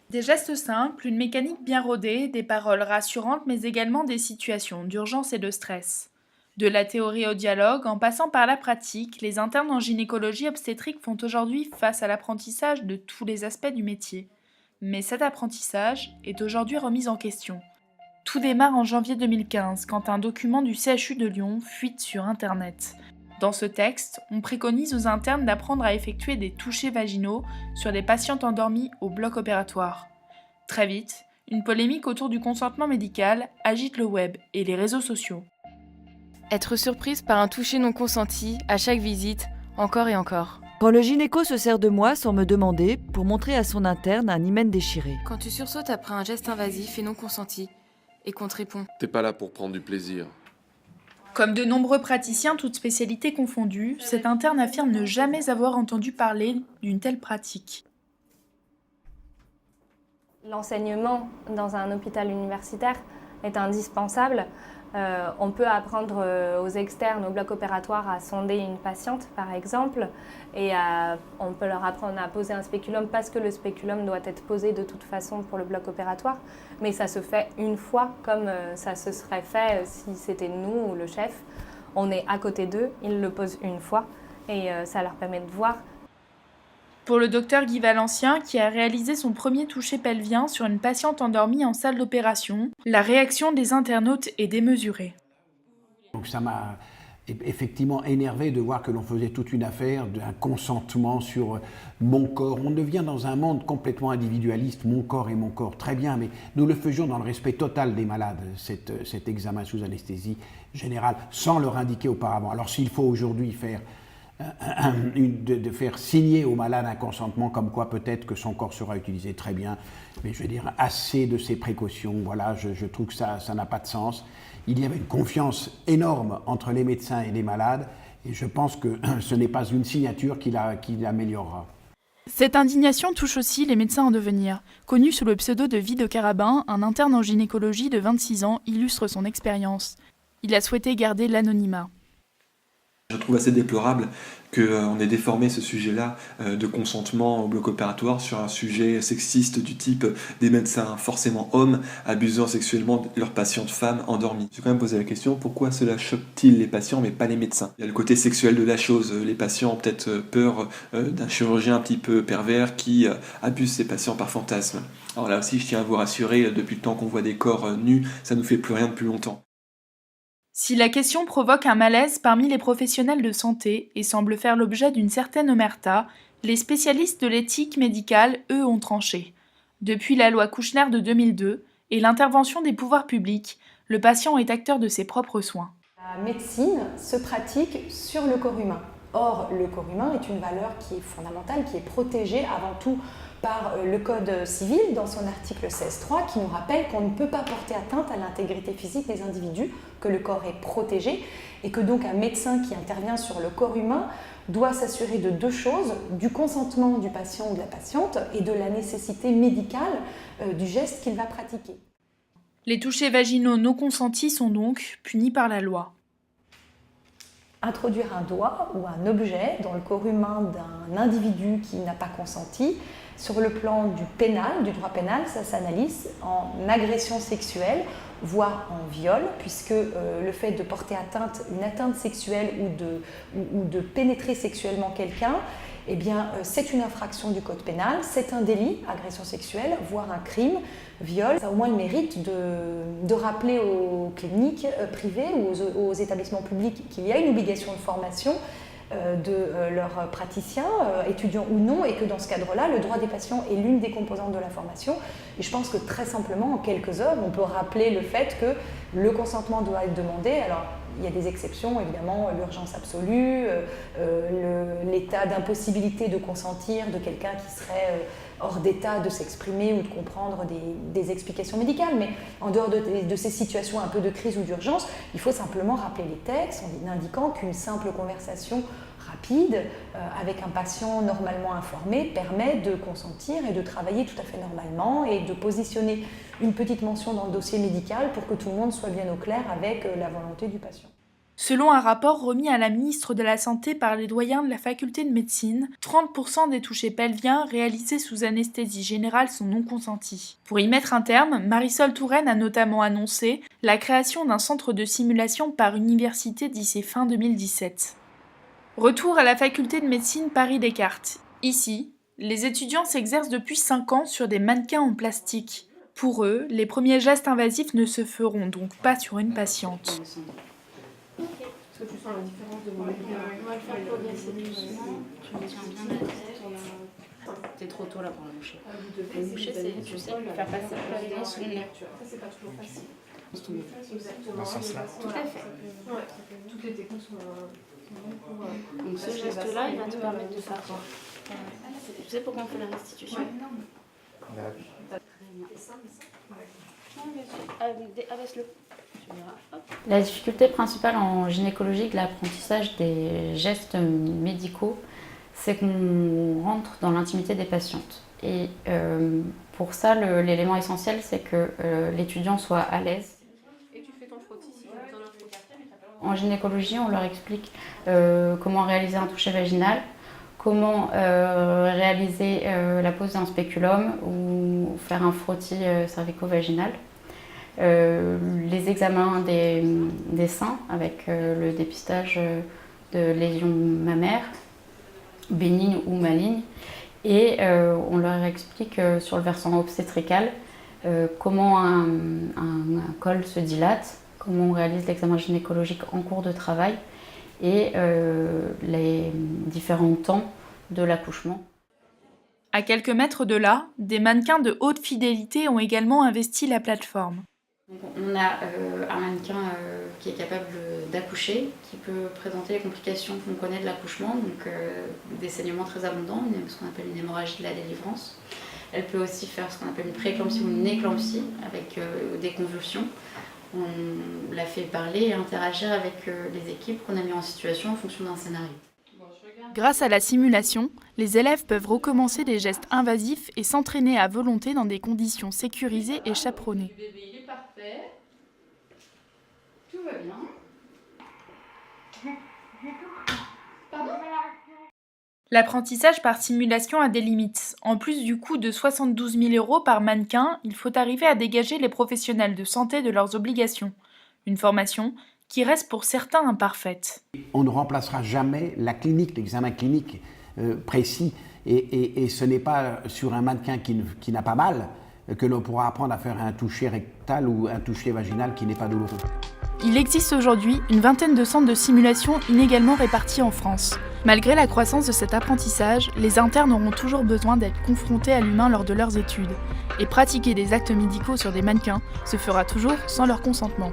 Des gestes simples, une mécanique bien rodée, des paroles rassurantes, mais également des situations d'urgence et de stress. De la théorie au dialogue, en passant par la pratique, les internes en gynécologie obstétrique font aujourd'hui face à l'apprentissage de tous les aspects du métier. Mais cet apprentissage est aujourd'hui remis en question. Tout démarre en janvier 2015, quand un document du CHU de Lyon fuite sur Internet. Dans ce texte, on préconise aux internes d'apprendre à effectuer des touchés vaginaux sur des patientes endormies au bloc opératoire. Très vite, une polémique autour du consentement médical agite le web et les réseaux sociaux. Être surprise par un toucher non consenti à chaque visite, encore et encore. Quand le gynéco se sert de moi sans me demander pour montrer à son interne un hymen déchiré. Quand tu sursautes après un geste invasif et non consenti, et qu'on te répond « T'es pas là pour prendre du plaisir. » Comme de nombreux praticiens, toutes spécialités confondues, cet interne affirme ne jamais avoir entendu parler d'une telle pratique. L'enseignement dans un hôpital universitaire est indispensable. On peut apprendre aux externes au bloc opératoire à sonder une patiente, par exemple, et on peut leur apprendre à poser un spéculum parce que le spéculum doit être posé de toute façon pour le bloc opératoire, mais ça se fait une fois comme ça se serait fait si c'était nous ou le chef. On est à côté d'eux, ils le posent une fois et ça leur permet de voir. Pour le docteur Guy Valencien, qui a réalisé son premier toucher pelvien sur une patiente endormie en salle d'opération, la réaction des internautes est démesurée. Donc ça m'a effectivement énervé de voir que l'on faisait toute une affaire d'un consentement sur mon corps. On devient dans un monde complètement individualiste, mon corps et mon corps, très bien, mais nous le faisions dans le respect total des malades, cet examen sous anesthésie générale, sans leur indiquer auparavant. Alors s'il faut aujourd'hui faire de faire signer au malade un consentement comme quoi peut-être que son corps sera utilisé, très bien, mais je veux dire assez de ces précautions, voilà, je trouve que ça n'a pas de sens. Il y avait une confiance énorme entre les médecins et les malades et je pense que ce n'est pas une signature qui l'améliorera. Cette indignation touche aussi les médecins en devenir. Connu sous le pseudo de Vie de Carabin, un interne en gynécologie de 26 ans illustre son expérience. Il a souhaité garder l'anonymat. Je trouve assez déplorable qu'on ait déformé ce sujet-là de consentement au bloc opératoire sur un sujet sexiste du type des médecins forcément hommes abusant sexuellement de leurs patientes femmes endormies. J'ai quand même posé la question, pourquoi cela choque-t-il les patients mais pas les médecins? Il y a le côté sexuel de la chose, les patients ont peut-être peur d'un chirurgien un petit peu pervers qui abuse ses patients par fantasme. Alors là aussi je tiens à vous rassurer, depuis le temps qu'on voit des corps nus, ça nous fait plus rien depuis longtemps. Si la question provoque un malaise parmi les professionnels de santé et semble faire l'objet d'une certaine omerta, les spécialistes de l'éthique médicale, eux, ont tranché. Depuis la loi Kouchner de 2002 et l'intervention des pouvoirs publics, le patient est acteur de ses propres soins. La médecine se pratique sur le corps humain. Or, le corps humain est une valeur qui est fondamentale, qui est protégée avant tout par le Code civil dans son article 16.3 qui nous rappelle qu'on ne peut pas porter atteinte à l'intégrité physique des individus, que le corps est protégé et que donc un médecin qui intervient sur le corps humain doit s'assurer de deux choses, du consentement du patient ou de la patiente et de la nécessité médicale du geste qu'il va pratiquer. Les touchés vaginaux non consentis sont donc punis par la loi. Introduire un doigt ou un objet dans le corps humain d'un individu qui n'a pas consenti, sur le plan du pénal, du droit pénal, ça s'analyse en agression sexuelle, voire en viol, puisque le fait de porter atteinte, une atteinte sexuelle ou de pénétrer sexuellement quelqu'un, eh bien, c'est une infraction du code pénal, c'est un délit, agression sexuelle, voire un crime, viol. Ça a au moins le mérite de rappeler aux cliniques privées ou aux établissements publics qu'il y a une obligation de formation de leurs praticiens, étudiants ou non, et que dans ce cadre-là, le droit des patients est l'une des composantes de la formation. Et je pense que très simplement, en quelques heures, on peut rappeler le fait que le consentement doit être demandé. Alors, il y a des exceptions, évidemment, l'urgence absolue, l'état d'impossibilité de consentir de quelqu'un qui serait hors d'état de s'exprimer ou de comprendre des explications médicales. Mais en dehors de ces situations un peu de crise ou d'urgence, il faut simplement rappeler les textes en indiquant qu'une simple conversation rapide avec un patient normalement informé permet de consentir et de travailler tout à fait normalement et de positionner une petite mention dans le dossier médical pour que tout le monde soit bien au clair avec la volonté du patient. Selon un rapport remis à la ministre de la Santé par les doyens de la faculté de médecine, 30% des touchés pelviens réalisés sous anesthésie générale sont non consentis. Pour y mettre un terme, Marisol Touraine a notamment annoncé la création d'un centre de simulation par université d'ici fin 2017. Retour à la faculté de médecine Paris-Descartes. Ici, les étudiants s'exercent depuis 5 ans sur des mannequins en plastique. Pour eux, les premiers gestes invasifs ne se feront donc pas sur une patiente. Est-ce que tu sens la différence de mon équilibre? On va le faire progresser doucement. Tu maintiens bien la tête. T'es trop tôt là pour le moucher. Le moucher, c'est, tu sais, faire passer le nez sous le nez. Ça, c'est pas toujours facile. Dans ce sens-là. Tout à fait. Ouais. Toutes les techniques sont bonnes pour... Donc ce geste-là, il va te permettre de faire quoi? Tu sais pourquoi on fait la restitution? Abaisse-le. La difficulté principale en gynécologie de l'apprentissage des gestes médicaux, c'est qu'on rentre dans l'intimité des patientes. Et pour ça, l'élément essentiel, c'est que l'étudiant soit à l'aise. Et tu fais ton frottis si tu as besoin d'un frottis. En gynécologie, on leur explique comment réaliser un toucher vaginal, comment réaliser la pose d'un spéculum ou faire un frottis cervico-vaginal. Les examens des seins avec le dépistage de lésions mammaires, bénignes ou malignes. Et on leur explique sur le versant obstétrical comment un col se dilate, comment on réalise l'examen gynécologique en cours de travail et les différents temps de l'accouchement. À quelques mètres de là, des mannequins de haute fidélité ont également investi la plateforme. Donc, on a un mannequin qui est capable d'accoucher, qui peut présenter les complications qu'on connaît de l'accouchement, donc des saignements très abondants, ce qu'on appelle une hémorragie de la délivrance. Elle peut aussi faire ce qu'on appelle une prééclampsie ou une éclampsie avec des convulsions. On la fait parler et interagir avec les équipes qu'on a mis en situation en fonction d'un scénario. Grâce à la simulation, les élèves peuvent recommencer des gestes invasifs et s'entraîner à volonté dans des conditions sécurisées et chaperonnées. Le bébé, il est parfait. Tout va bien. Pardon ? L'apprentissage par simulation a des limites. En plus du coût de 72 000 € par mannequin, il faut arriver à dégager les professionnels de santé de leurs obligations. Une formation qui reste pour certains imparfaite. On ne remplacera jamais la clinique, l'examen clinique précis. Et ce n'est pas sur un mannequin qui n'a pas mal que l'on pourra apprendre à faire un toucher rectal ou un toucher vaginal qui n'est pas douloureux. Il existe aujourd'hui une vingtaine de centres de simulation inégalement répartis en France. Malgré la croissance de cet apprentissage, les internes auront toujours besoin d'être confrontés à l'humain lors de leurs études. Et pratiquer des actes médicaux sur des mannequins se fera toujours sans leur consentement.